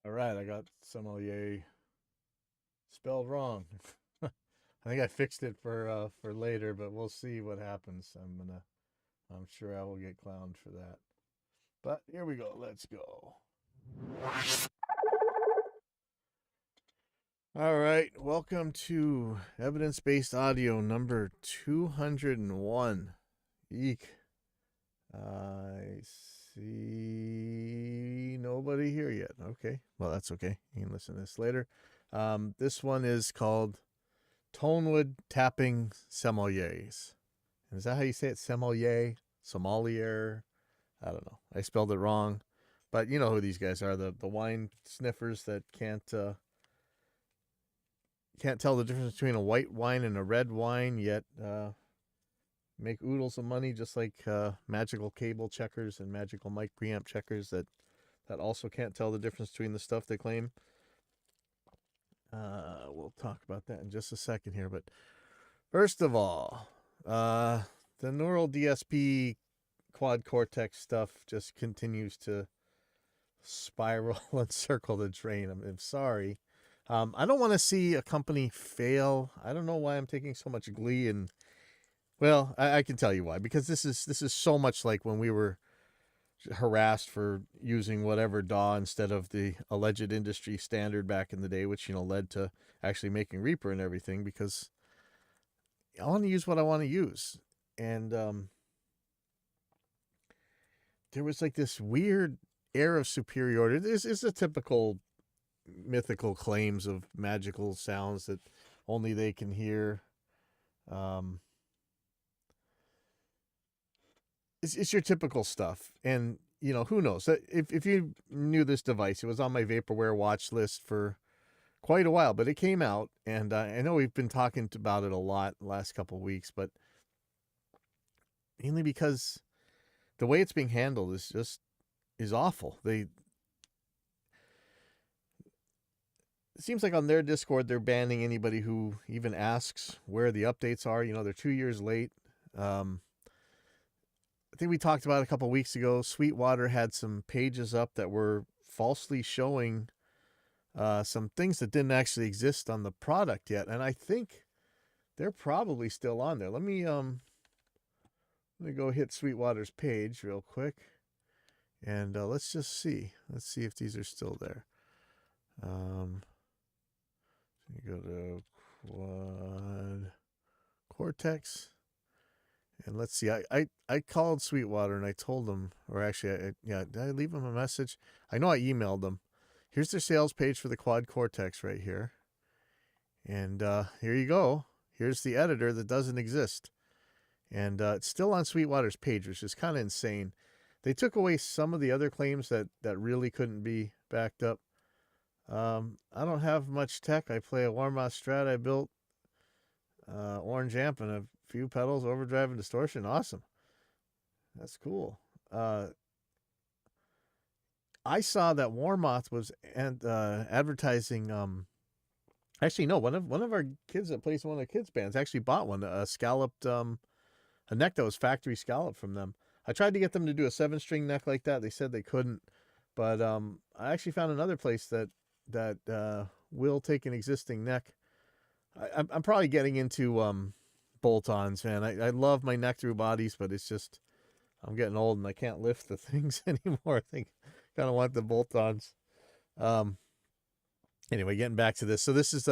All right, I got sommelier spelled wrong. I think I fixed it for later, but we'll see what happens. I'm sure I will get clowned for that. But here we go. Let's go. All right, welcome to evidence-based audio number 201. Eek. I see nobody here yet. Okay, well that's okay. You can listen to this later. This one is called Tonewood Tapping Sommeliers. And is that how you say it? Sommelier? Sommelier? I don't know. I spelled it wrong. But you know who these guys are, the wine sniffers that can't tell the difference between a white wine and a red wine, yet make oodles of money just like magical cable checkers and magical mic preamp checkers that also can't tell the difference between the stuff they claim. We'll talk about that in just a second here, but first of all, the neural DSP quad cortex stuff just continues to spiral and circle the drain. I'm sorry. I don't want to see a company fail. I don't know why I'm taking so much glee in. Well, I can tell you why. Because this is so much like when we were harassed for using whatever DAW instead of the alleged industry standard back in the day, which led to actually making Reaper and everything. Because I want to use what I want to use, and there was like this weird air of superiority. This is a typical mythical claims of magical sounds that only they can hear. Um, it's your typical stuff, and who knows? If you knew this device, it was on my vaporware watch list for quite a while, but it came out, and I know we've been talking about it a lot the last couple of weeks, but mainly because the way it's being handled is awful. It seems like on their Discord they're banning anybody who even asks where the updates are. They're 2 years late. Um, I think we talked about it a couple of weeks ago. Sweetwater had some pages up that were falsely showing some things that didn't actually exist on the product yet, and I think they're probably still on there. Let me go hit Sweetwater's page real quick, and let's just see. Let's see if these are still there. Um, you go to Quad Cortex. And let's see. I called Sweetwater and I told them, or actually, yeah, did I leave them a message? I know I emailed them. Here's their sales page for the Quad Cortex right here. And here you go. Here's the editor that doesn't exist. And it's still on Sweetwater's page, which is kind of insane. They took away some of the other claims that really couldn't be backed up. I don't have much tech. I play a Warmoth Strat I built, orange amp, and a few pedals, overdrive and distortion. Awesome. That's cool. Uh, I saw that Warmoth was advertising. Actually, no. One of our kids that plays in one of the kids bands actually bought one. A scalloped a neck that was factory scalloped from them. I tried to get them to do a 7-string neck like that. They said they couldn't, but I actually found another place that will take an existing neck. I'm probably getting into bolt-ons, man. I love my neck through bodies, but it's just I'm getting old and I can't lift the things anymore. I think kind of want the bolt-ons. Um, anyway, getting back to this. So this is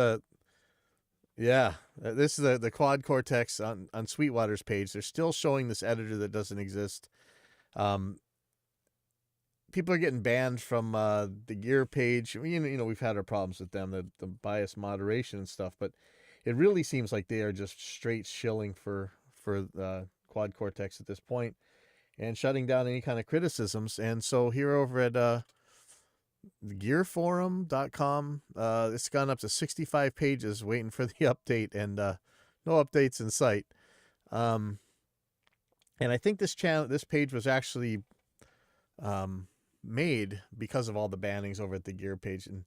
this is the Quad Cortex on Sweetwater's page. They're still showing this editor that doesn't exist. Um, people are getting banned from the gear page. We've had our problems with them, the bias moderation and stuff, but it really seems like they are just straight shilling for Quad Cortex at this point and shutting down any kind of criticisms. And so here over at gearforum.com, it's gone up to 65 pages waiting for the update, and no updates in sight. And I think this page was actually made because of all the bannings over at the gear page. And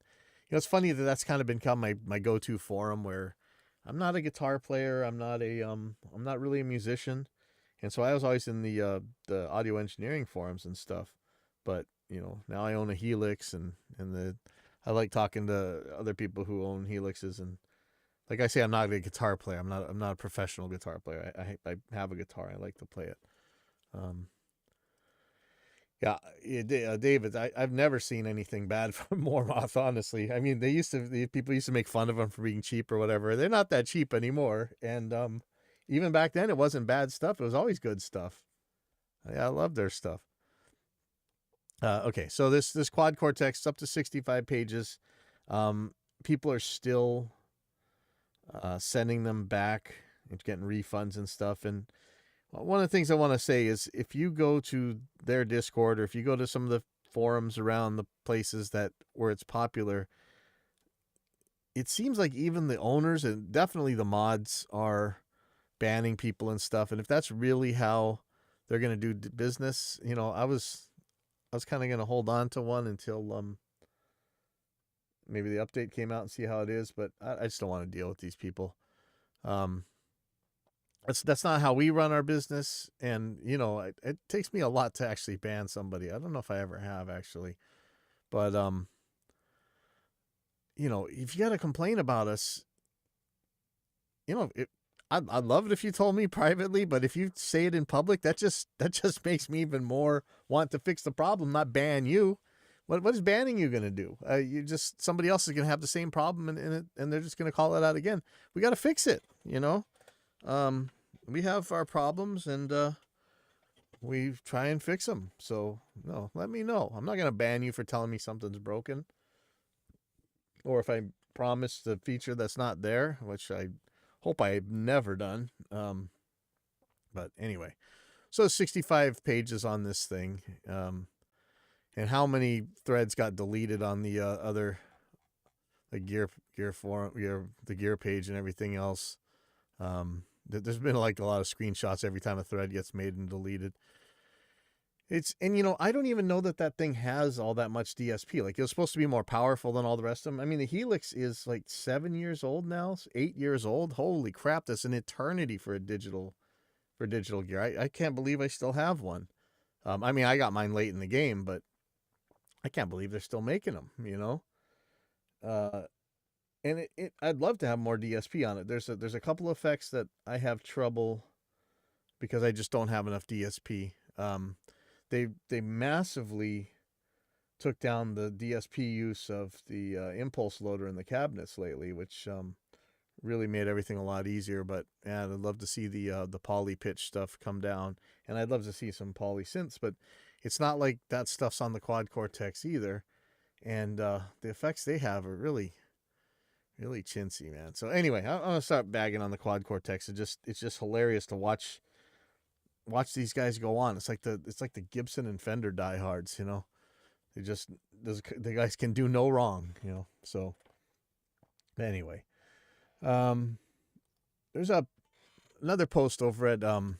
it's funny that that's kind of become my go-to forum, where I'm not a guitar player, I'm not really a musician, and so I was always in the audio engineering forums and stuff. But now I own a Helix, and I like talking to other people who own Helixes, and like I say, I'm not a guitar player. I'm not a professional guitar player. I have a guitar. I like to play it. Um, yeah, David, I've never seen anything bad from Mormoth. Honestly, I mean, people used to make fun of them for being cheap or whatever. They're not that cheap anymore, and even back then, it wasn't bad stuff. It was always good stuff. Yeah, I love their stuff. Okay, so this quad cortex is up to 65 pages. Um, People are still sending them back and getting refunds and stuff. And one of the things I want to say is if you go to their Discord or if you go to some of the forums around the places where it's popular, it seems like even the owners and definitely the mods are banning people and stuff. And if that's really how they're going to do business, I was kind of going to hold on to one until maybe the update came out and see how it is. But I just don't want to deal with these people. That's not how we run our business, and it takes me a lot to actually ban somebody. I don't know if I ever have actually, but if you got to complain about us, I'd love it if you told me privately, but if you say it in public, that just makes me even more want to fix the problem, not ban you. What is banning you going to do? Somebody else is going to have the same problem, and they're just going to call it out again. We got to fix it, we have our problems, and we try and fix them. So, no, let me know. I'm not going to ban you for telling me something's broken. Or if I promise the feature that's not there, which I hope I've never done. But anyway, so 65 pages on this thing. And how many threads got deleted on the other gear forum, the gear page and everything else. There's been like a lot of screenshots every time a thread gets made and deleted. I don't even know that thing has all that much DSP. Like, it was supposed to be more powerful than all the rest of them. I mean, the Helix is like 7 years old now, 8 years old. Holy crap, that's an eternity for digital gear. I can't believe I still have one. I mean, I got mine late in the game, but I can't believe they're still making them, and I'd love to have more DSP on it. There's a couple of effects that I have trouble because I just don't have enough DSP. They massively took down the DSP use of the impulse loader in the cabinets lately, which really made everything a lot easier. But I'd love to see the poly pitch stuff come down, and I'd love to see some poly synths. But it's not like that stuff's on the quad cortex either, and the effects they have are really chintzy, man. So anyway, I'm gonna start bagging on the quad cortex. It's just hilarious to watch these guys go on. It's like the Gibson and Fender diehards, the guys can do no wrong, So anyway, there's another post over at the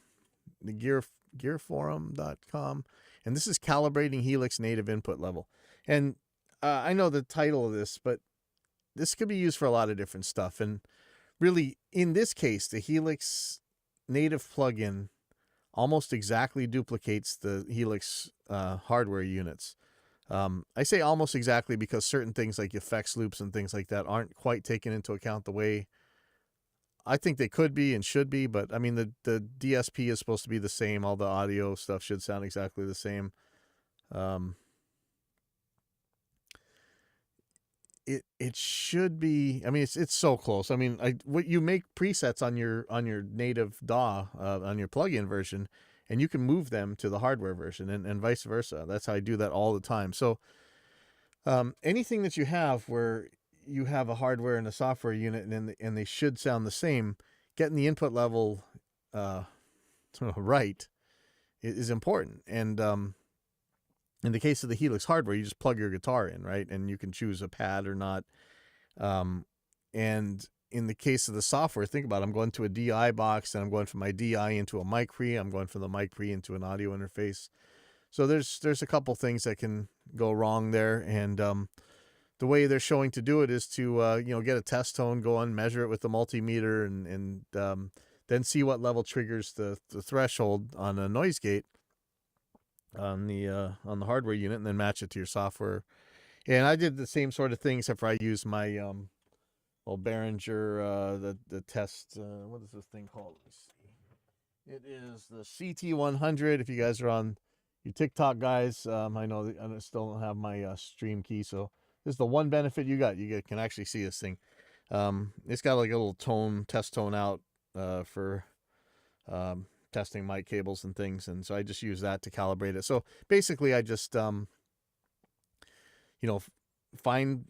gearforum.com, and this is calibrating Helix native input level. And I know the title of this, but this could be used for a lot of different stuff. And really, in this case, the Helix native plugin almost exactly duplicates the Helix hardware units. I say almost exactly because certain things like effects loops and things like that aren't quite taken into account the way I think they could be and should be. But I mean, the DSP is supposed to be the same. All the audio stuff should sound exactly the same. It should be. I mean, it's so close. I mean, what you make presets on your native DAW on your plugin version, and you can move them to the hardware version, and vice versa. That's how I do that all the time. So anything that you have where you have a hardware and a software unit, and they should sound the same, getting the input level right is important. And in the case of the Helix hardware, you just plug your guitar in, right? And you can choose a pad or not. And in the case of the software, think about it. I'm going to a DI box, and I'm going from my DI into a mic pre. I'm going from the mic pre into an audio interface. So there's a couple things that can go wrong there. And the way they're showing to do it is to get a test tone, go and measure it with the multimeter, and then see what level triggers the threshold on a noise gate on the hardware unit, and then match it to your software And I did the same sort of thing, except for I used my well, Behringer, the test. What is this thing called? Let me see. It is the CT100. If you guys are on your TikTok, guys, I know that I still don't have my stream key, so this is the one benefit you got. You can actually see this thing. It's got like a little test tone out for testing mic cables and things, and so I just use that to calibrate it. So basically, I just find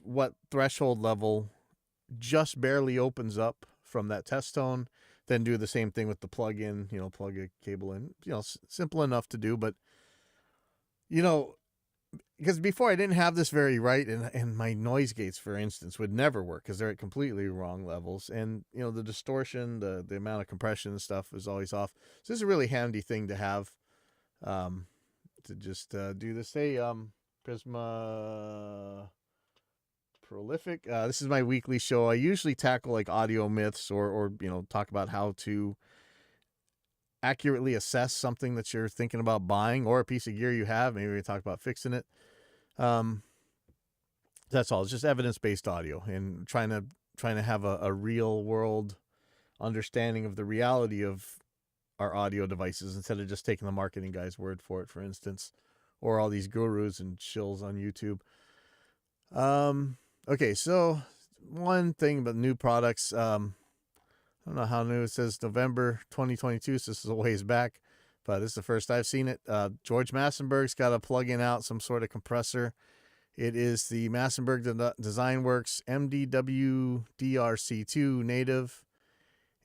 what threshold level just barely opens up from that test tone, then do the same thing with the plug-in, plug a cable in, simple enough to do. But, because before I didn't have this very right, and my noise gates, for instance, would never work because they're at completely wrong levels. And, the distortion, the amount of compression and stuff is always off. So this is a really handy thing to have to just do this. Hey, Prisma Prolific. This is my weekly show. I usually tackle like audio myths or talk about how to accurately assess something that you're thinking about buying or a piece of gear you have. Maybe we talk about fixing it. That's all. It's just evidence-based audio and trying to have a real world understanding of the reality of our audio devices instead of just taking the marketing guy's word for it, for instance, or all these gurus and shills on YouTube. Okay, so one thing about new products. I don't know how new. It says November 2022, so this is a ways back, but this is the first I've seen it. George Massenburg's got a plug-in out, some sort of compressor. It is the Massenburg Design Works MDW-DRC2 native,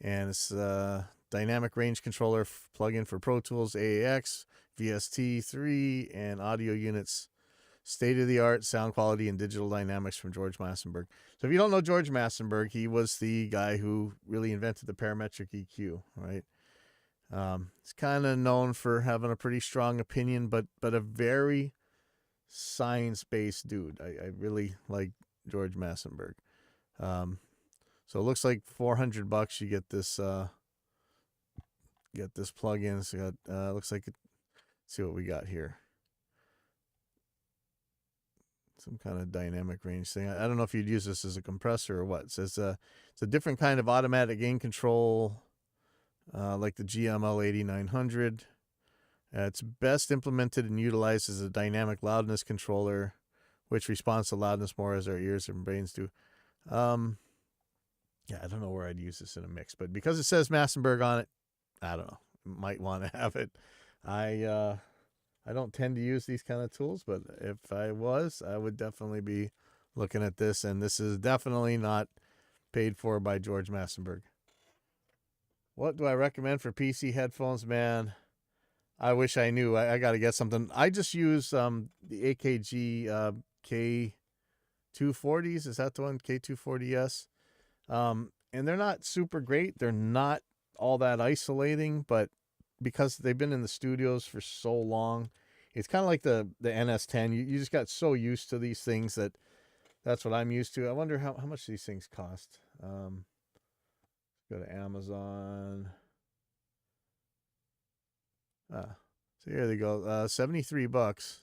and it's a dynamic range controller plug-in for Pro Tools, AAX, VST3, and audio units. State-of-the-art sound quality and digital dynamics from George Massenburg. So if you don't know George Massenburg, he was the guy who really invented the parametric EQ, right? He's kind of known for having a pretty strong opinion, but a very science-based dude. I really like George Massenburg. So it looks like $400 you get this plug-in. So looks like let's see what we got here. Some kind of dynamic range thing. I don't know if you'd use this as a compressor or what. It says it's a different kind of automatic gain control, like the GML 8900. It's best implemented and utilized as a dynamic loudness controller, which responds to loudness more as our ears and brains do. Yeah, I don't know where I'd use this in a mix, but because it says Massenburg on it, I don't know. Might want to have it. I don't tend to use these kind of tools, but if I was, I would definitely be looking at this. And this is definitely not paid for by George Massenburg. What do I recommend for PC headphones, man? I wish I knew. I got to get something. I just use the AKG K240s. Is that the one? K240S. And they're not super great. They're not all that isolating, but because they've been in the studios for so long, it's kind of like the NS10. You just got so used to these things that's what I'm used to. I wonder how much these things cost. Go to Amazon. So here they go. $73.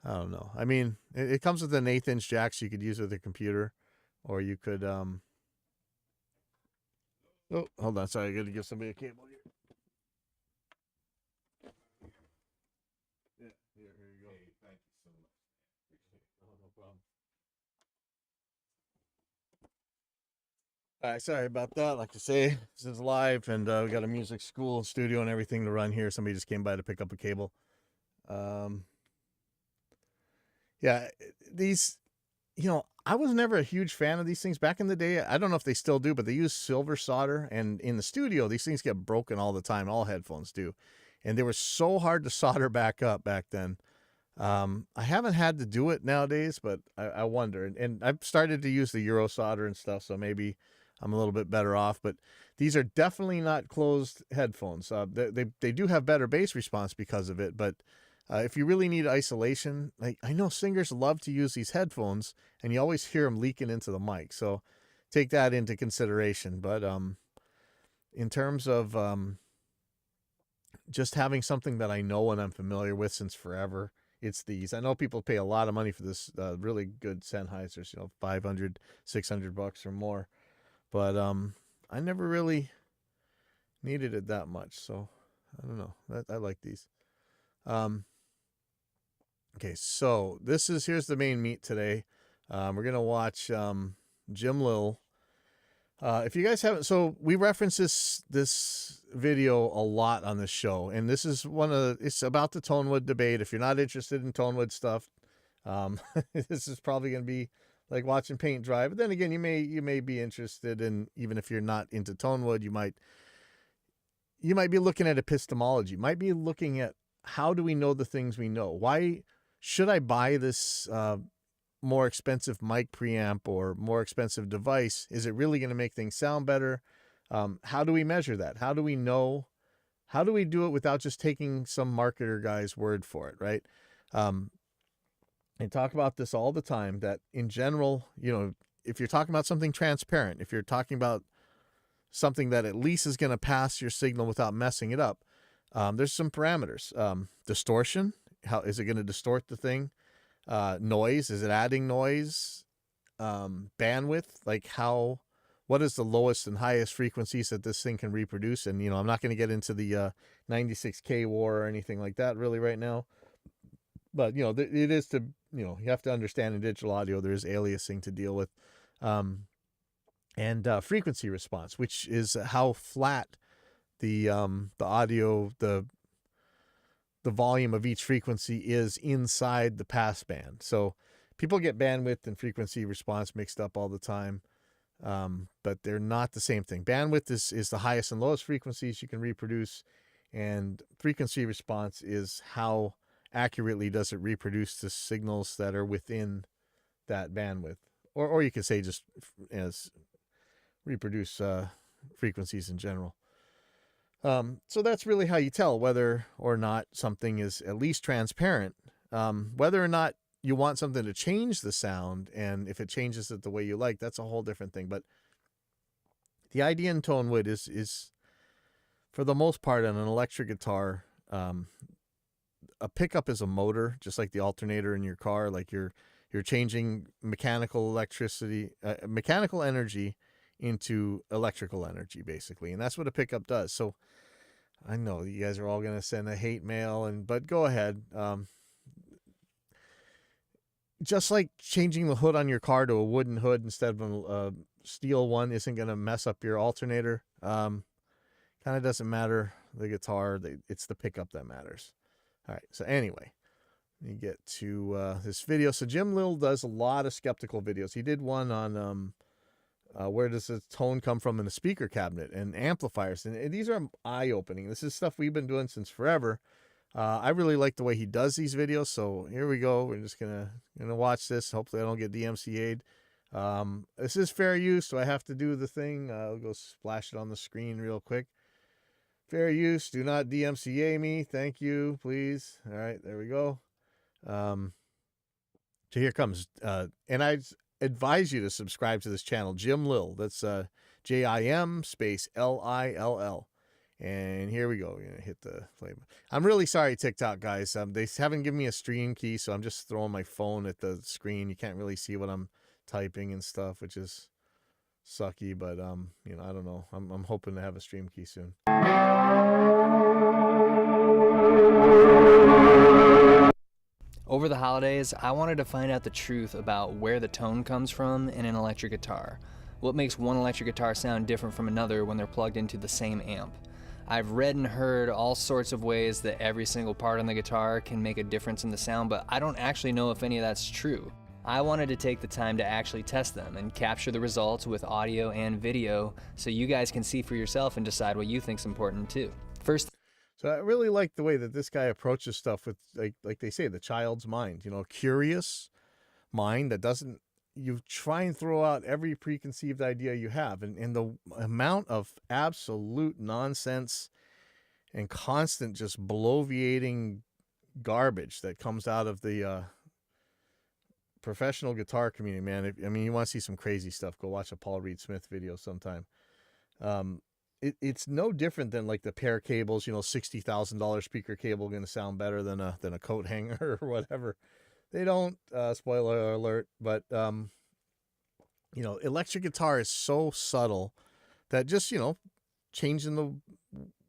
I don't know. I mean, it comes with an 1/8-inch jack, so you could use it with a computer, or you could. Oh, hold on. Sorry, I got to give somebody a cable here. Yeah, here you go. Hey, thank you so much. Oh, no problem. All right, sorry about that. Like I say, this is live, and we got a music school and studio and everything to run here. Somebody just came by to pick up a cable. Yeah, these, I was never a huge fan of these things back in the day. I don't know if they still do, but they use silver solder, and in the studio, these things get broken all the time. All headphones do, and they were so hard to solder back up back then. I haven't had to do it nowadays, but I wonder. And I've started to use the Euro solder and stuff, so maybe I'm a little bit better off. But these are definitely not closed headphones. They do have better bass response because of it, but if you really need isolation, like I know singers love to use these headphones, and you always hear them leaking into the mic. So take that into consideration. But in terms of just having something that I know and I'm familiar with since forever, it's these. I know people pay a lot of money for this really good Sennheisers, you know, 500, 600 bucks or more. But I never really needed it that much, so I don't know. I like these. Okay, so here's the main meat today. We're gonna watch Jim Lill. If you guys haven't, so we reference this video a lot on this show, and this is it's about the Tonewood debate. If you're not interested in Tonewood stuff, this is probably going to be like watching paint dry. But then again, you may be interested in, even if you're not into Tonewood, you might be looking at epistemology, might be looking at how do we know the things we know? Why should I buy this more expensive mic preamp or more expensive device? Is it really going to make things sound better? How do we measure that? How do we know? How do we do it without just taking some marketer guy's word for it, right? I talk about this all the time, that in general, you know, if you're talking about something transparent, if you're talking about something that at least is going to pass your signal without messing it up, there's some parameters. Distortion, how is it going to distort the thing? Noise, is it adding noise? Bandwidth, like what is the lowest and highest frequencies that this thing can reproduce? And, you know, I'm not going to get into the 96K war or anything like that really right now. But, you know, it is to, you know, you have to understand in digital audio, there is aliasing to deal with. And frequency response, which is how flat the audio, the volume of each frequency is inside the pass band. So people get bandwidth and frequency response mixed up all the time, but they're not the same thing. Bandwidth is the highest and lowest frequencies you can reproduce, and frequency response is how accurately does it reproduce the signals that are within that bandwidth. Or you could say just as reproduce frequencies in general. So that's really how you tell whether or not something is at least transparent. Whether or not you want something to change the sound, and if it changes it the way you like, that's a whole different thing. But the idea in Tonewood is for the most part on an electric guitar, a pickup is a motor, just like the alternator in your car. Like you're changing mechanical energy into electrical energy, basically. And that's what a pickup does. So I know you guys are all going to send a hate mail, but go ahead. Just like changing the hood on your car to a wooden hood instead of a steel one isn't going to mess up your alternator. Kind of doesn't matter the guitar. It's the pickup that matters. All right. So anyway, let me get to this video. So Jim Lill does a lot of skeptical videos. He did one on where does the tone come from in a speaker cabinet and amplifiers. And these are eye-opening. This is stuff we've been doing since forever. I really like the way he does these videos. So here we go. We're just gonna watch this. Hopefully I don't get DMCA'd. This is fair use, so I have to do the thing. I'll go splash it on the screen real quick. Fair use. Do not DMCA me. Thank you, please. All right, there we go. So here comes. And I advise you to subscribe to this channel, Jim Lill. That's JIM space LILL. And here we go. We're gonna hit the play. I'm really sorry, TikTok guys. They haven't given me a stream key, so I'm just throwing my phone at the screen. You can't really see what I'm typing and stuff, which is sucky. But you know, I don't know. I'm hoping to have a stream key soon. Over the holidays, I wanted to find out the truth about where the tone comes from in an electric guitar. What makes one electric guitar sound different from another when they're plugged into the same amp? I've read and heard all sorts of ways that every single part on the guitar can make a difference in the sound, but I don't actually know if any of that's true. I wanted to take the time to actually test them and capture the results with audio and video so you guys can see for yourself and decide what you think's important too. First, so I really like the way that this guy approaches stuff with, like they say, the child's mind, you know, curious mind that doesn't, you try and throw out every preconceived idea you have. And the amount of absolute nonsense and constant just bloviating garbage that comes out of the professional guitar community, man. I mean, you want to see some crazy stuff, go watch a Paul Reed Smith video sometime. it's no different than like the pair cables. You know, $60,000 speaker cable going to sound better than a coat hanger or whatever. They don't. Spoiler alert, but you know, electric guitar is so subtle that just, you know, changing the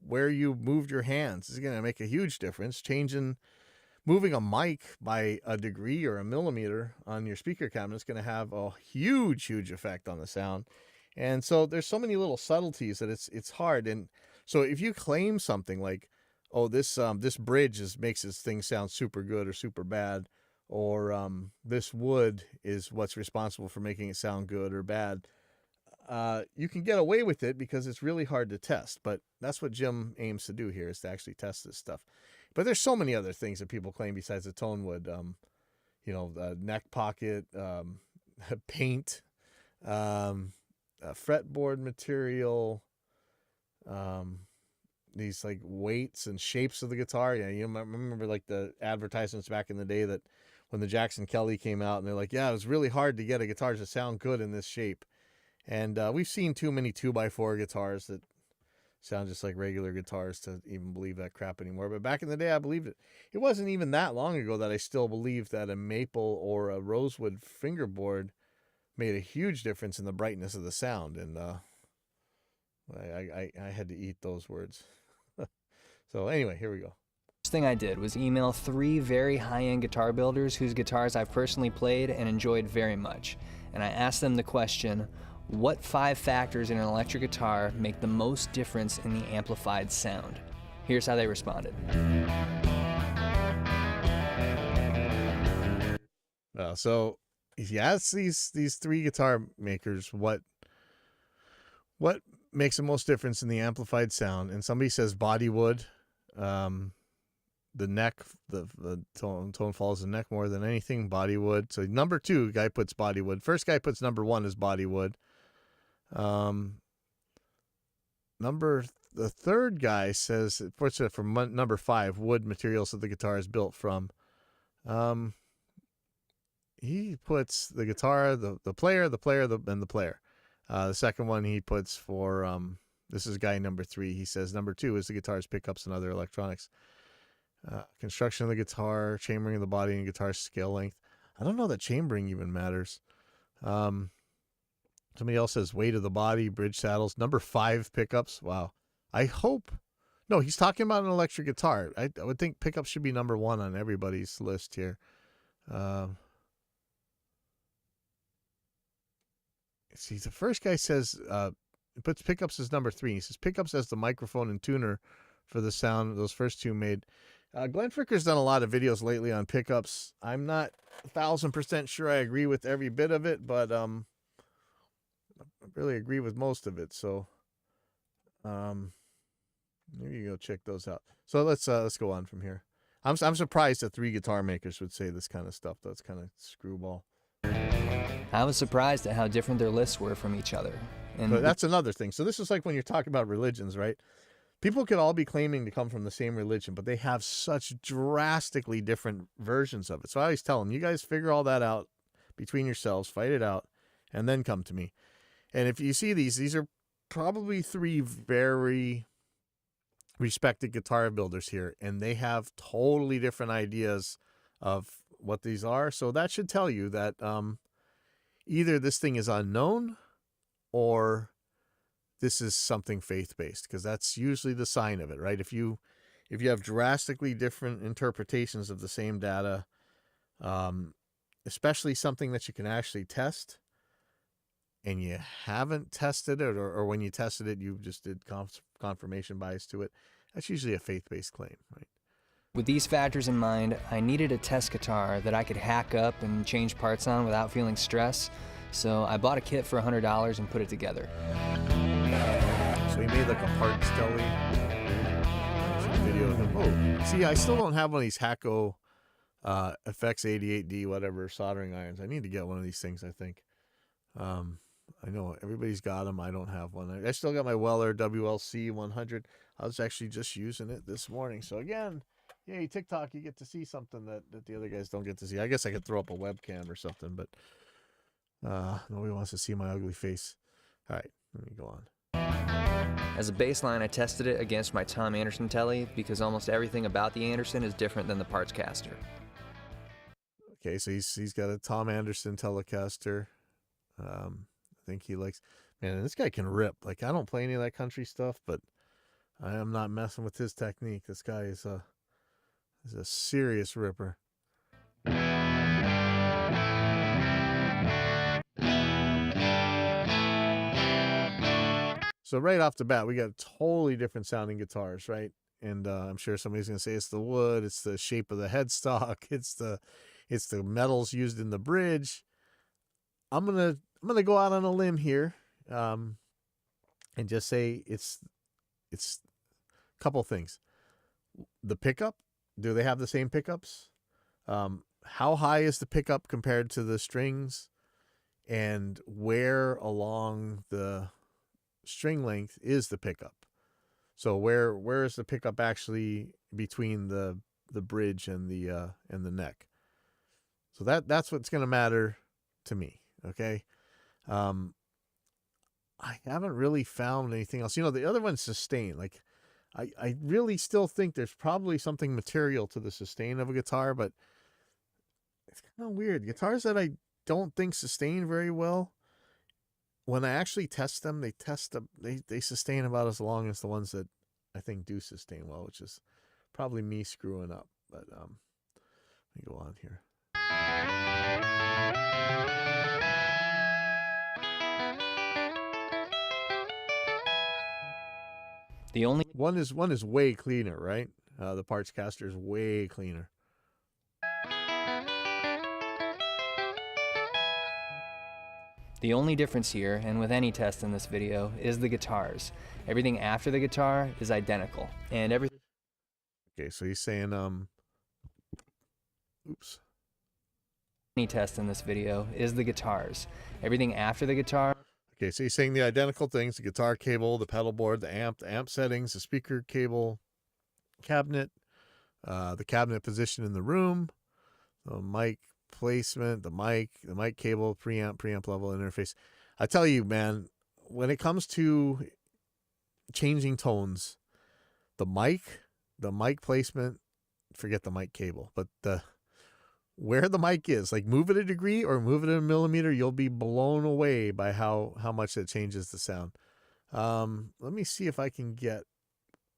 where you moved your hands is going to make a huge difference. Moving a mic by a degree or a millimeter on your speaker cabinet is going to have a huge effect on the sound. And so there's so many little subtleties that it's hard. And so if you claim something like, oh, this bridge makes this thing sound super good or super bad, or this wood is what's responsible for making it sound good or bad, you can get away with it because it's really hard to test. But that's what Jim aims to do here, is to actually test this stuff. But there's so many other things that people claim besides the Tonewood. You know, the neck pocket, paint, fretboard material, these like weights and shapes of the guitar. Yeah, you remember like the advertisements back in the day that when the Jackson Kelly came out, and they're like, yeah, it was really hard to get a guitar to sound good in this shape. And we've seen too many 2x4 guitars that sound just like regular guitars to even believe that crap anymore. But back in the day, I believed it. It wasn't even that long ago that I still believed that a maple or a rosewood fingerboard made a huge difference in the brightness of the sound. And I had to eat those words. So anyway, here we go. First thing I did was email 3 very high-end guitar builders whose guitars I've personally played and enjoyed very much. And I asked them the question, what 5 factors in an electric guitar make the most difference in the amplified sound? Here's how they responded. So if you ask these 3 guitar makers what makes the most difference in the amplified sound, and somebody says bodywood, the neck, the tone follows the neck more than anything, bodywood. So number 2 guy puts bodywood. First guy puts number 1 is bodywood. The third guy says, fortunately for number 5, wood materials that the guitar is built from. He puts the guitar, the player, and the player. The second one he puts for, this is guy number 3. He says number 2 is the guitar's pickups and other electronics. Construction of the guitar, chambering of the body, and guitar scale length. I don't know that chambering even matters. Somebody else says weight of the body, bridge saddles. Number 5, pickups. Wow. No, he's talking about an electric guitar. I would think pickups should be number 1 on everybody's list here. See, the first guy says, puts pickups as number 3. He says pickups as the microphone and tuner for the sound those first 2 made. Glenn Fricker's done a lot of videos lately on pickups. I'm not 1,000% sure I agree with every bit of it, but I really agree with most of it. So maybe you go check those out. So let's go on from here. I'm surprised that 3 guitar makers would say this kind of stuff. That's kind of screwball. I was surprised at how different their lists were from each other. But that's another thing. So this is like when you're talking about religions, right? People could all be claiming to come from the same religion, but they have such drastically different versions of it. So I always tell them, you guys figure all that out between yourselves, fight it out, and then come to me. And if you see these are probably 3 very respected guitar builders here, and they have totally different ideas of what these are. So that should tell you that either this thing is unknown or this is something faith-based, because that's usually the sign of it, right? If you have drastically different interpretations of the same data, especially something that you can actually test, and you haven't tested it, or when you tested it, you just did confirmation bias to it, that's usually a faith-based claim, right? With these factors in mind, I needed a test guitar that I could hack up and change parts on without feeling stress, so I bought a kit for $100 and put it together. So he made like a parts deli. Video of him. Oh, see, I still don't have one of these Hacko FX88D whatever soldering irons. I need to get one of these things, I think. I know everybody's got them. I don't have one. I still got my Weller WLC 100. I was actually just using it this morning. So again, yay, TikTok, you get to see something that the other guys don't get to see. I guess I could throw up a webcam or something, but nobody wants to see my ugly face. All right, let me go on. As a baseline, I tested it against my Tom Anderson Telly because almost everything about the Anderson is different than the parts caster. Okay, so he's got a Tom Anderson Telecaster. I think he likes. Man, this guy can rip. Like, I don't play any of that country stuff, but I am not messing with his technique. This guy is a serious ripper. So right off the bat, we got totally different sounding guitars, right? And I'm sure somebody's gonna say it's the wood, it's the shape of the headstock, it's the metals used in the bridge. I'm gonna go out on a limb here, and just say it's a couple things. The pickup, do they have the same pickups? How high is the pickup compared to the strings, and where along the string length is the pickup? So where is the pickup actually between the bridge and the neck? So that's what's going to matter to me. Okay. I haven't really found anything else. The other one's sustain. Like, I really still think there's probably something material to the sustain of a guitar, but it's kind of weird. Guitars that I don't think sustain very well, when I actually test them, they sustain about as long as the ones that I think do sustain well, which is probably me screwing up. But let me go on here. The only one is way cleaner, right? The parts caster is way cleaner. The only difference here, and with any test in this video, is the guitars. Everything after the guitar is identical, and everything... Okay, so he's saying, oops. Any test in this video is the guitars. Everything after the guitar... Okay, so he's saying the identical things: the guitar cable, the pedal board, the amp settings, the speaker cable, cabinet, the cabinet position in the room, the mic placement, the mic cable, preamp level interface. I tell you, man, when it comes to changing tones, the mic placement, forget the mic cable, but where the mic is, like, move it a degree or move it a millimeter, you'll be blown away by how much it changes the sound. Let me see if I can get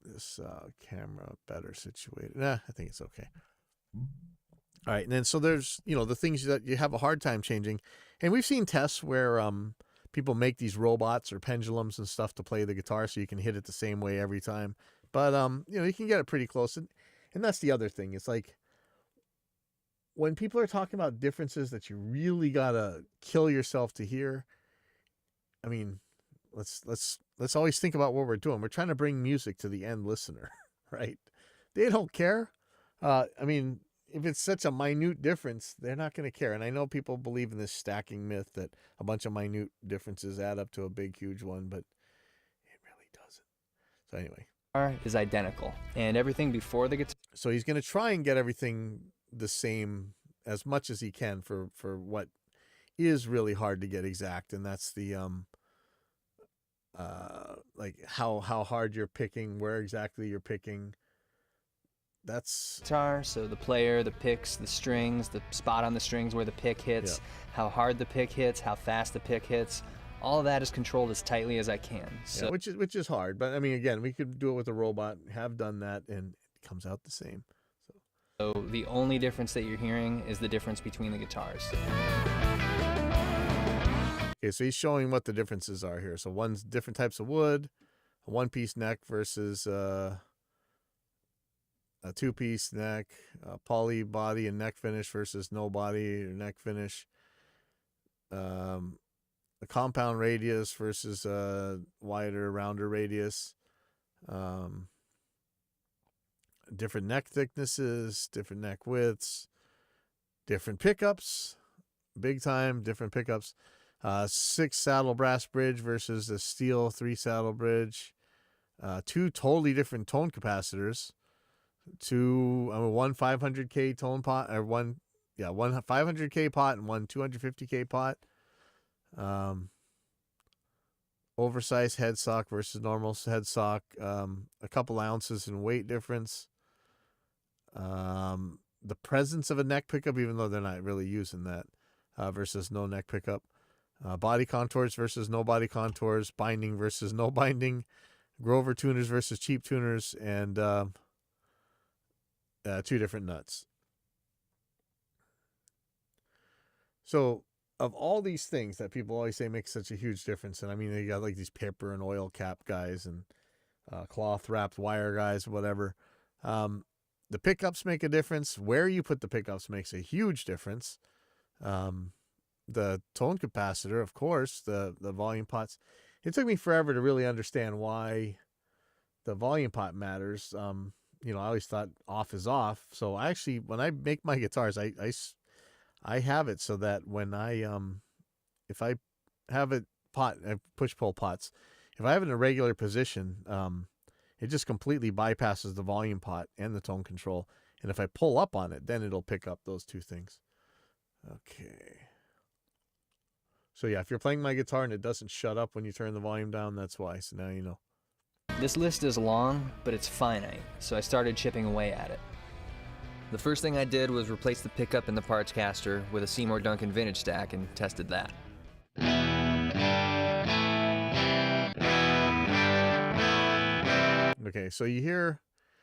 this camera better situated. I think it's okay. All right, and then so there's the things that you have a hard time changing, and we've seen tests where people make these robots or pendulums and stuff to play the guitar so you can hit it the same way every time. But you can get it pretty close, and that's the other thing. It's like, when people are talking about differences that you really gotta kill yourself to hear, I mean, let's always think about what we're doing. We're trying to bring music to the end listener, right? They don't care. I mean, if it's such a minute difference, they're not going to care. And I know people believe in this stacking myth that a bunch of minute differences add up to a big, huge one, but it really doesn't. So anyway, is identical, and everything before the guitar... So he's going to try and get everything the same as much as he can for what is really hard to get exact, and that's the like how hard you're picking, where exactly you're picking. That's guitar, so the player, the picks, the strings, the spot on the strings where the pick hits, how hard the pick hits, how fast the pick hits. All of that is controlled as tightly as I can. So, which is hard, but I mean, again, we could do it with a robot. Have done that, and it comes out the same. So the only difference that you're hearing is the difference between the guitars. Okay, so he's showing what the differences are here. So one's different types of wood, a one-piece neck versus a two-piece neck, poly body and neck finish versus no body or neck finish, a compound radius versus a wider, rounder radius, different neck thicknesses, different neck widths, different pickups, big time, different pickups, 6 saddle brass bridge versus a steel 3 saddle bridge, 2 totally different tone capacitors, one 500K tone pot, or one 500K pot and one 250K pot. oversized headstock versus normal headstock, a couple ounces in weight difference, the presence of a neck pickup, even though they're not really using that, versus no neck pickup, body contours versus no body contours, binding versus no binding, Grover tuners versus cheap tuners, and 2 different nuts. So of all these things that people always say make such a huge difference, and I mean, they got like these paper and oil cap guys and cloth wrapped wire guys, whatever. The pickups make a difference. Where you put the pickups makes a huge difference. The tone capacitor, of course, the volume pots. It took me forever to really understand why the volume pot matters. I always thought off is off. So I actually, when I make my guitars, I have it so that when if I have a pot, push pull pots, if I have it in a regular position, it just completely bypasses the volume pot and the tone control. And if I pull up on it, then it'll pick up those 2 things. Okay. So yeah, if you're playing my guitar and it doesn't shut up when you turn the volume down, that's why. So now you know. This list is long, but it's finite, so I started chipping away at it. The first thing I did was replace the pickup in the parts caster with a Seymour Duncan vintage stack and tested that. Okay, so you hear,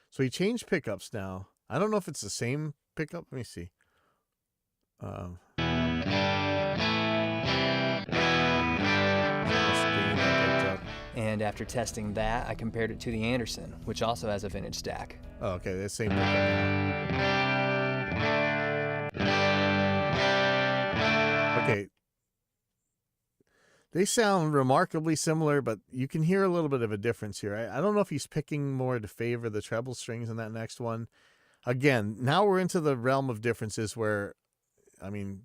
so he changed pickups now. I don't know if it's the same pickup. Let me see. And after testing that, I compared it to the Anderson, which also has a vintage stack. Oh, okay, that's the same pickup now. Okay. They sound remarkably similar, but you can hear a little bit of a difference here. I don't know if he's picking more to favor the treble strings in that next one. Again, now we're into the realm of differences where, I mean,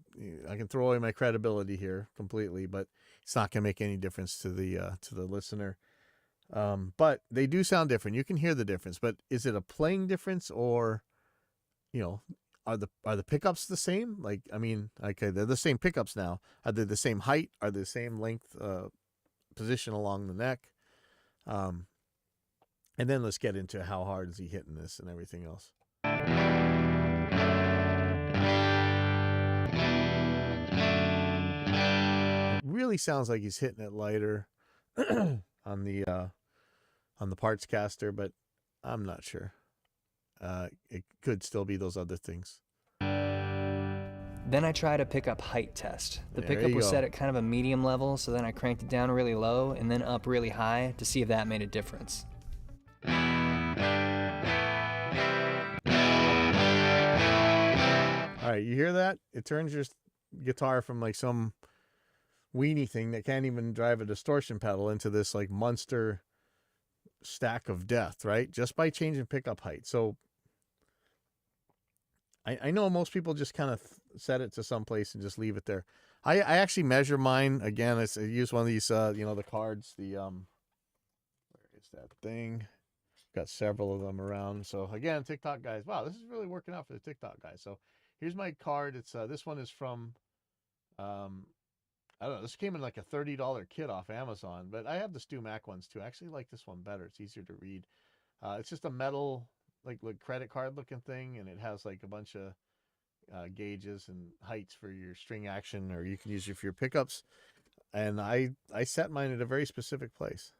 I can throw away my credibility here completely, but it's not going to make any difference to the listener. But they do sound different. You can hear the difference, but is it a playing difference, or, are the pickups the same? Like, I mean, okay, they're the same pickups now. Are they the same height? Are they the same length, position along the neck? And then let's get into how hard is he hitting this and everything else. It really sounds like he's hitting it lighter on the parts caster, but I'm not sure. It could still be those other things. Then I tried a pickup height test. The pickup was set at kind of a medium level, so then I cranked it down really low and then up really high to see if that made a difference. All right, you hear that? It turns your guitar from like some weenie thing that can't even drive a distortion pedal into this like monster stack of death, right? Just by changing pickup height. So I know most people just kind of set it to someplace and just leave it there. I actually measure mine. Again, I use one of these, the cards, where is that thing? Got several of them around. So again, TikTok guys, wow, this is really working out for the TikTok guys. So here's my card. It's this one is from, I don't know, this came in like a $30 kit off Amazon, but I have the Stu Mac ones too. I actually like this one better. It's easier to read. It's just a metal, like credit card looking thing, and it has like a bunch of gauges and heights for your string action, or you can use it for your pickups. And I set mine at a very specific place.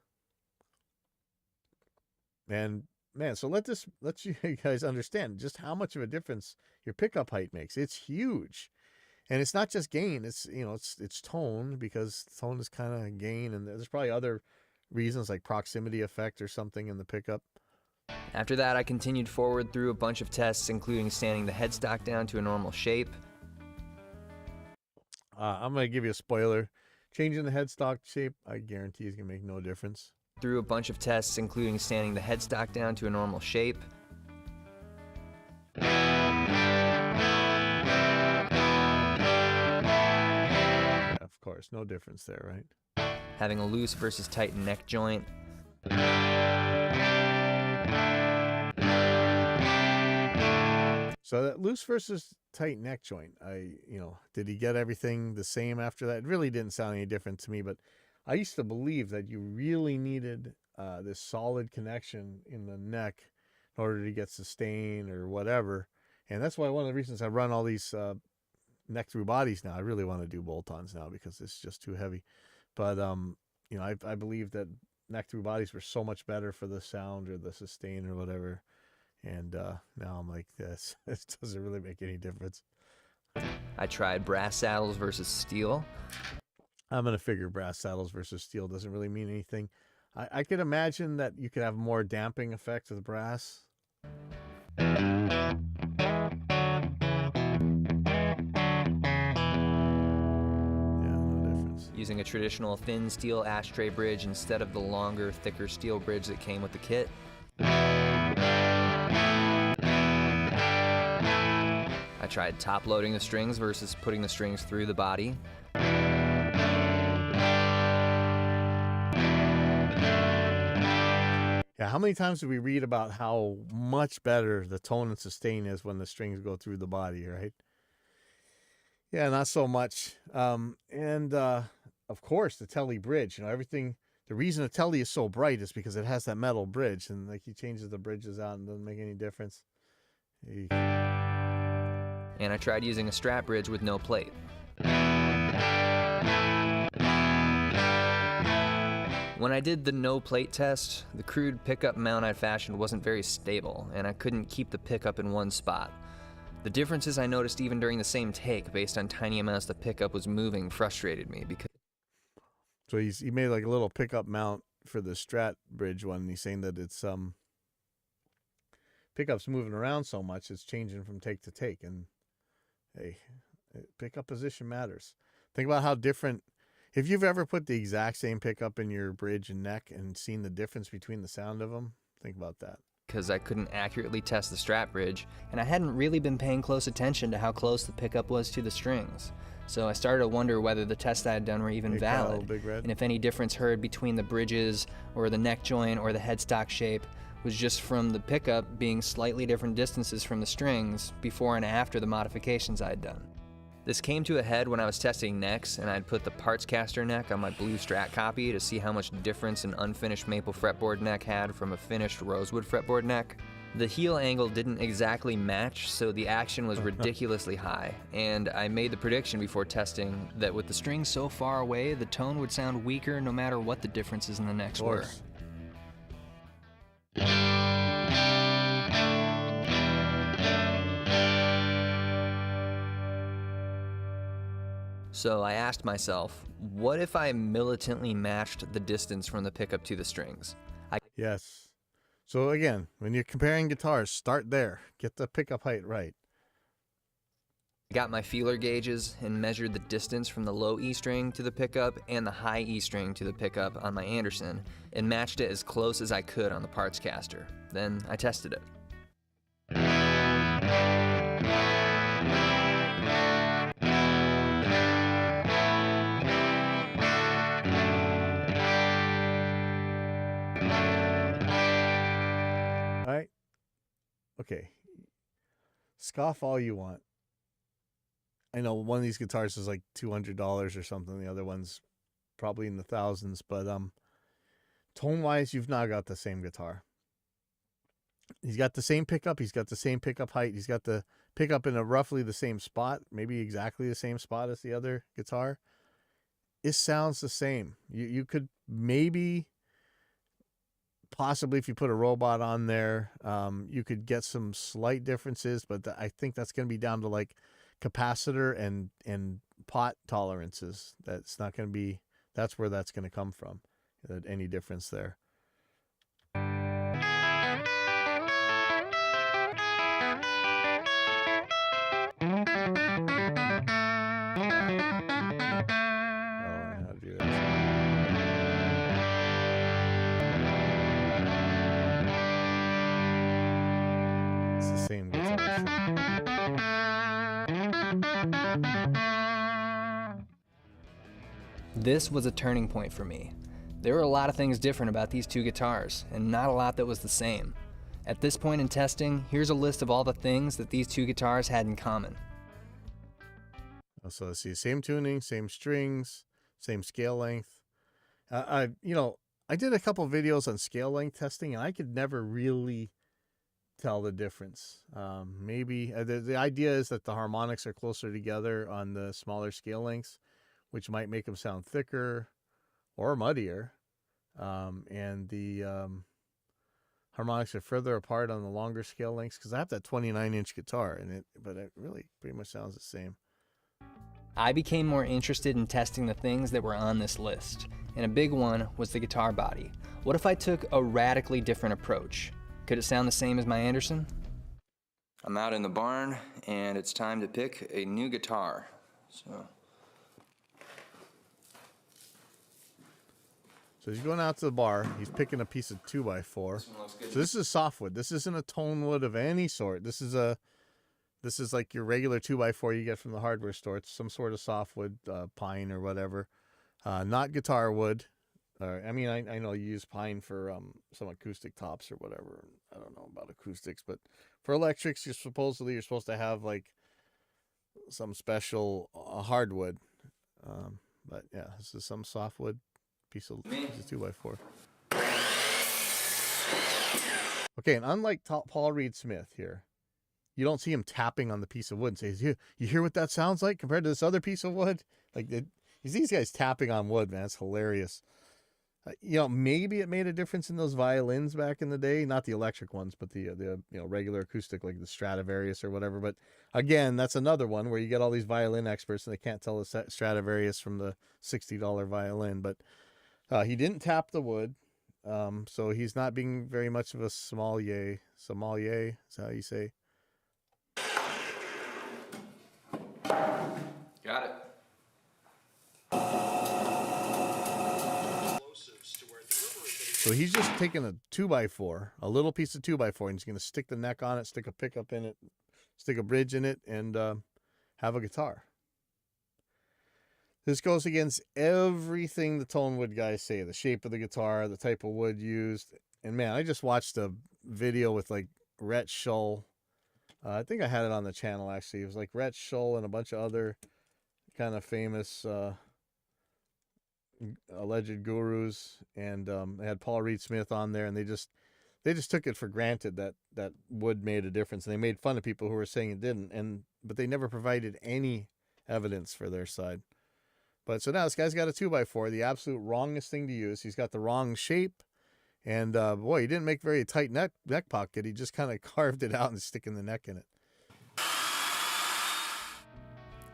And man, so let you guys understand just how much of a difference your pickup height makes. It's huge. And it's not just gain, it's it's tone, because tone is kind of gain, and there's probably other reasons like proximity effect or something in the pickup. After that, I continued forward through a bunch of tests, including sanding the headstock down to a normal shape. I'm going to give you a spoiler. Changing the headstock shape, I guarantee, is going to make no difference. Through a bunch of tests, including sanding the headstock down to a normal shape. Yeah, of course, no difference there, right? Having a loose versus tight neck joint. So that loose versus tight neck joint, did he get everything the same after that? It really didn't sound any different to me, but I used to believe that you really needed this solid connection in the neck in order to get sustain or whatever. And that's why one of the reasons I run all these neck through bodies now. I really want to do bolt-ons now because it's just too heavy. But you know, I believe that neck through bodies were so much better for the sound or the sustain or whatever. And now I'm like, this doesn't really make any difference. I tried brass saddles versus steel. I'm going to figure brass saddles versus steel doesn't really mean anything. I could imagine that you could have more damping effect with brass. Yeah, no difference. Using a traditional thin steel ashtray bridge instead of the longer, thicker steel bridge that came with the kit. I tried top loading the strings versus putting the strings through the body. Yeah, how many times do we read about how much better the tone and sustain is when the strings go through the body, right? Yeah, not so much. Of course, the Telly bridge, you know, everything. The reason the Telly is so bright is because it has that metal bridge, and like he changes the bridges out and doesn't make any difference. And I tried using a strap bridge with no plate. When I did the no plate test, the crude pickup mount I fashioned wasn't very stable, and I couldn't keep the pickup in one spot. The differences I noticed even during the same take based on tiny amounts the pickup was moving frustrated me because... So he made like a little pickup mount for the Strat bridge one, and he's saying that it's pickup's moving around so much it's changing from take to take, and hey, pickup position matters. Think about how different. If you've ever put the exact same pickup in your bridge and neck and seen the difference between the sound of them, think about that. Because I couldn't accurately test the strap bridge, and I hadn't really been paying close attention to how close the pickup was to the strings. So I started to wonder whether the tests I had done were even valid, and if any difference heard between the bridges or the neck joint or the headstock shape was just from the pickup being slightly different distances from the strings before and after the modifications I had done. This came to a head when I was testing necks, and I'd put the parts caster neck on my blue Strat copy to see how much difference an unfinished maple fretboard neck had from a finished rosewood fretboard neck. The heel angle didn't exactly match, so the action was ridiculously high, and I made the prediction before testing that with the strings so far away, the tone would sound weaker no matter what the differences in the necks were. So I asked myself, what if I militantly matched the distance from the pickup to the strings? Yes. So again, when you're comparing guitars, start there. Get the pickup height right. I got my feeler gauges and measured the distance from the low E string to the pickup and the high E string to the pickup on my Anderson and matched it as close as I could on the parts caster. Then I tested it. All right. Okay. Scoff all you want. I know one of these guitars is like $200 or something. The other one's probably in the thousands, but tone-wise, you've now got the same guitar. He's got the same pickup. He's got the same pickup height. He's got the pickup in a roughly the same spot, maybe exactly the same spot as the other guitar. It sounds the same. You could maybe, possibly if you put a robot on there, you could get some slight differences, but I think that's going to be down to like capacitor and pot tolerances. That's not going to be, that's where that's going to come from, any difference there. It's the same guitar. This was a turning point for me. There were a lot of things different about these two guitars, and not a lot that was the same. At this point in testing, here's a list of all the things that these two guitars had in common. So let's see, same tuning, same strings, same scale length, You know, I did a couple videos on scale length testing, and I could never really tell the difference. Maybe the idea is that the harmonics are closer together on the smaller scale lengths, which might make them sound thicker or muddier. And the harmonics are further apart on the longer scale lengths, because I have that 29-inch guitar, but it really pretty much sounds the same. I became more interested in testing the things that were on this list, and a big one was the guitar body. What if I took a radically different approach? Could it sound the same as my Anderson? I'm out in the barn, and it's time to pick a new guitar. So he's going out to the bar. He's picking a piece of 2x4. So this is softwood. This isn't a tonewood of any sort. This is like your regular 2x4 you get from the hardware store. It's some sort of softwood, pine or whatever. Not guitar wood. I mean, I know you use pine for some acoustic tops or whatever. I don't know about acoustics, but for electrics, you're supposed to have like some special hardwood. But yeah, this is some softwood piece of 2x4. Okay, and unlike Paul Reed Smith here, you don't see him tapping on the piece of wood and say, "You hear what that sounds like compared to this other piece of wood?" Like you see these guys tapping on wood, man. It's hilarious. You know, maybe it made a difference in those violins back in the day, not the electric ones, but the regular acoustic, like the Stradivarius or whatever. But again, that's another one where you get all these violin experts and they can't tell the Stradivarius from the $60 violin. But he didn't tap the wood, so he's not being very much of a sommelier. Sommelier is how you say. got it. So he's just taking a 2x4, a little piece of 2x4, and he's going to stick the neck on it, stick a pickup in it, stick a bridge in it, and have a guitar. This goes against everything the Tonewood guys say, the shape of the guitar, the type of wood used. And man, I just watched a video with like Rhett Shull. I think I had it on the channel actually. It was like Rhett Shull and a bunch of other kind of famous alleged gurus, and they had Paul Reed Smith on there, and they just took it for granted that wood made a difference, and they made fun of people who were saying it didn't, but they never provided any evidence for their side. But so now this guy's got a 2x4, the absolute wrongest thing to use. He's got the wrong shape, and boy, he didn't make very tight neck pocket. He just kind of carved it out and sticking the neck in it.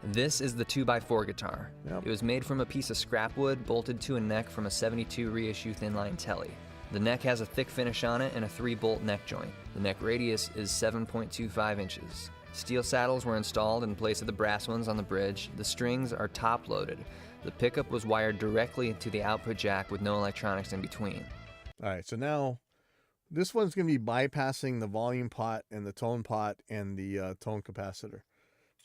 This is the 2x4 guitar. Yep. It was made from a piece of scrap wood bolted to a neck from a 72 reissue thinline telly. The neck has a thick finish on it and a 3-bolt neck joint. The neck radius is 7.25 inches. Steel saddles were installed in place of the brass ones on the bridge. The strings are top-loaded. The pickup was wired directly to the output jack with no electronics in between. All right, so now this one's going to be bypassing the volume pot and the tone pot and the tone capacitor.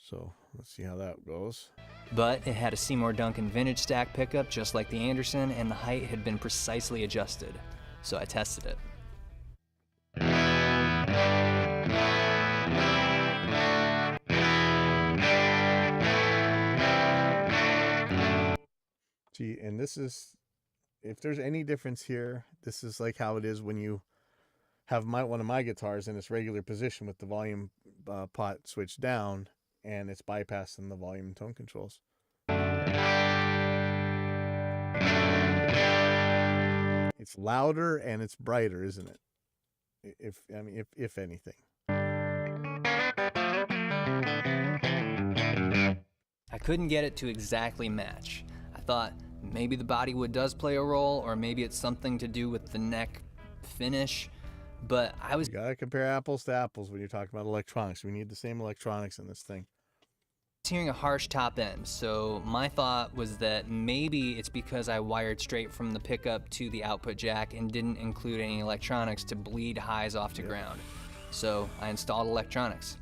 So let's see how that goes. But it had a Seymour Duncan vintage stack pickup just like the Anderson, and the height had been precisely adjusted. So I tested it. See, and this is, if there's any difference here, this is like how it is when you have one of my guitars in its regular position with the volume pot switched down, and it's bypassing the volume and tone controls. It's louder and it's brighter, isn't it? If anything. I couldn't get it to exactly match. I thought maybe the bodywood does play a role, or maybe it's something to do with the neck finish, but You gotta compare apples to apples when you're talking about electronics. We need the same electronics in this thing. hearing a harsh top end, so my thought was that maybe it's because I wired straight from the pickup to the output jack and didn't include any electronics to bleed highs off to ground. So I installed electronics.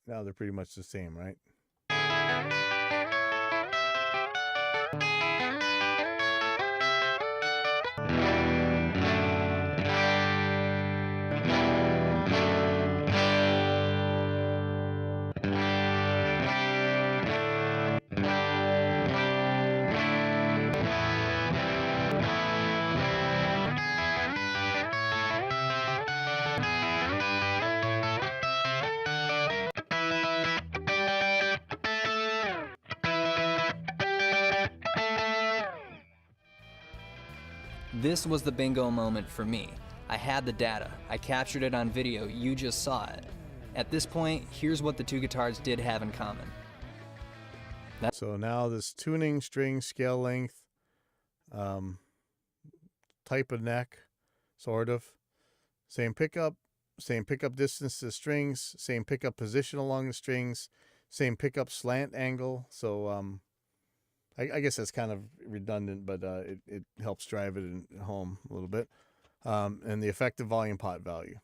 Now they're pretty much the same, right? This was the bingo moment for me. I had the data. I captured it on video. You just saw it. At this point, here's what the two guitars did have in common. So now this tuning, string, scale length, type of neck, sort of. Same pickup distance to the strings, same pickup position along the strings, same pickup slant angle. So I guess that's kind of redundant, but it helps drive it home a little bit. And the effective volume pot value.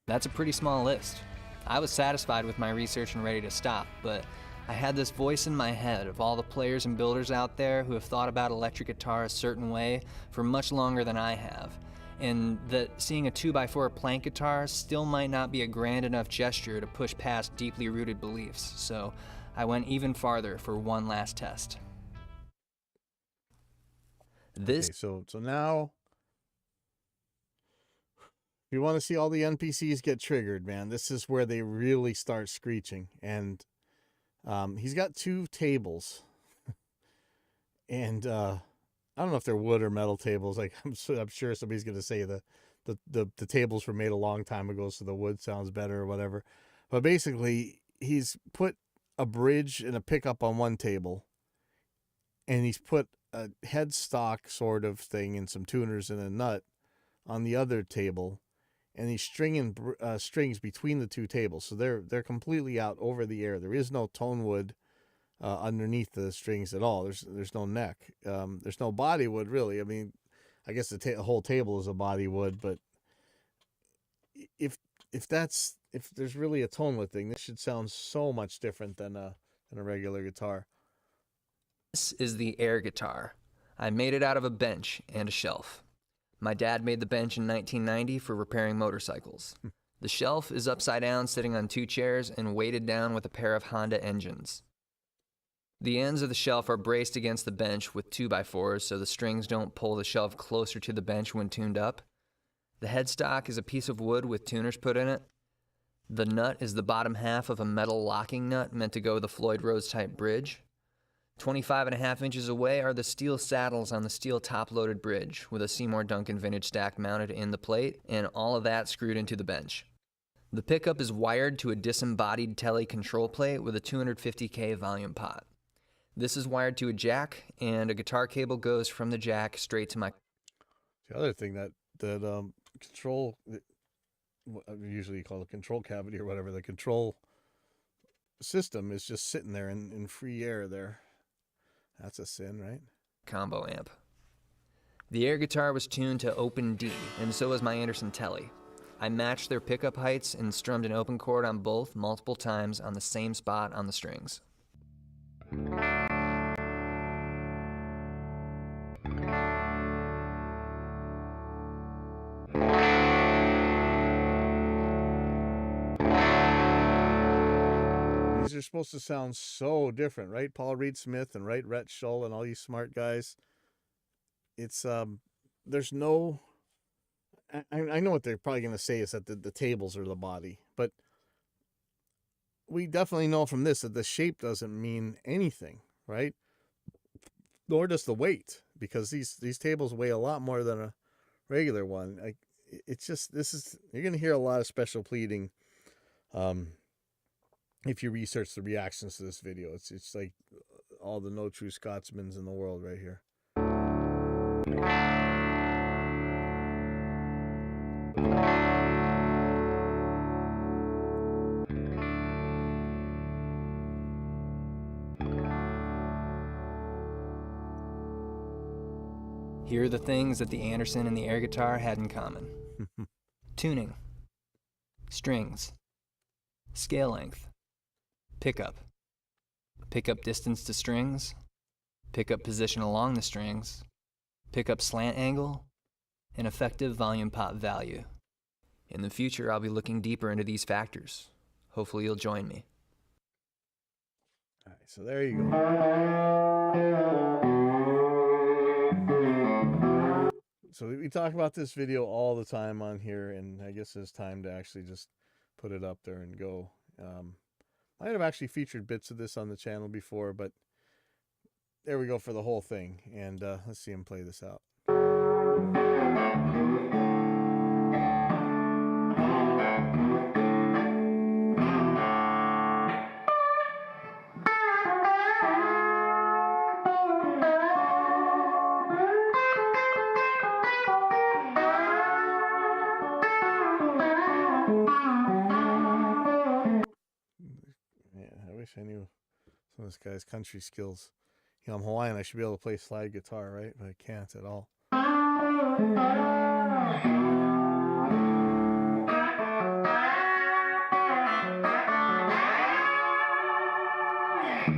That's a pretty small list. I was satisfied with my research and ready to stop, but I had this voice in my head of all the players and builders out there who have thought about electric guitar a certain way for much longer than I have, and that seeing a 2x4 plank guitar still might not be a grand enough gesture to push past deeply rooted beliefs, so I went even farther for one last test. Okay, so now, if you want to see all the NPCs get triggered, man, this is where they really start screeching. And he's got two tables, and I don't know if they're wood or metal tables. Like I'm sure somebody's gonna say the tables were made a long time ago, so the wood sounds better or whatever. But basically, he's put a bridge and a pickup on one table, and he's put a headstock sort of thing and some tuners and a nut on the other table, and he's stringing strings between the two tables, so they're completely out over the air. There is no Tonewood underneath the strings at all. There's no neck. There's no body wood really. I mean, I guess the whole table is a body wood, but if there's really a Tonewood thing, this should sound so much different than a regular guitar. This is the air guitar. I made it out of a bench and a shelf. My dad made the bench in 1990 for repairing motorcycles. The shelf is upside down, sitting on two chairs and weighted down with a pair of Honda engines. The ends of the shelf are braced against the bench with 2x4s so the strings don't pull the shelf closer to the bench when tuned up. The headstock is a piece of wood with tuners put in it. The nut is the bottom half of a metal locking nut meant to go with a Floyd Rose type bridge. 25.5 inches away are the steel saddles on the steel top-loaded bridge with a Seymour Duncan vintage stack mounted in the plate, and all of that screwed into the bench. The pickup is wired to a disembodied Tele control plate with a 250K volume pot. This is wired to a jack, and a guitar cable goes from the jack straight to my... The other thing that control, usually you call it control cavity or whatever, the control system is just sitting there in free air there. That's a sin, right? Combo amp. The air guitar was tuned to open D, and so was my Anderson Tele. I matched their pickup heights and strummed an open chord on both multiple times on the same spot on the strings. These are supposed to sound so different, right? Paul Reed Smith and right Rhett Shull and all you smart guys. It's there's no. I know what they're probably going to say is that the tables are the body, but we definitely know from this that the shape doesn't mean anything, right? Nor does the weight, because these tables weigh a lot more than a regular one. It's just, you're going to hear a lot of special pleading. If you research the reactions to this video, it's like all the No True Scotsmans in the world right here. Here are the things that the Anderson and the air guitar had in common. Tuning, strings, scale length, pickup distance to strings, pickup position along the strings, pickup slant angle, and effective volume pot value. In the future, I'll be looking deeper into these factors. Hopefully you'll join me. All right, so there you go. So we talk about this video all the time on here, and I guess it's time to actually just put it up there and go. I have actually featured bits of this on the channel before, but there we go for the whole thing. And let's see him play this out. guy's country skills. You know, I'm Hawaiian. I should be able to play slide guitar, right? But I can't at all.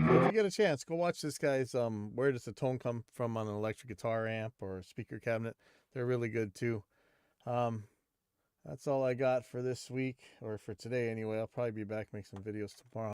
So if you get a chance, go watch this guy's Where Does the Tone Come From on an electric guitar amp or speaker cabinet. They're really good too. That's all I got for this week, or for today anyway. I'll probably be back, make some videos tomorrow.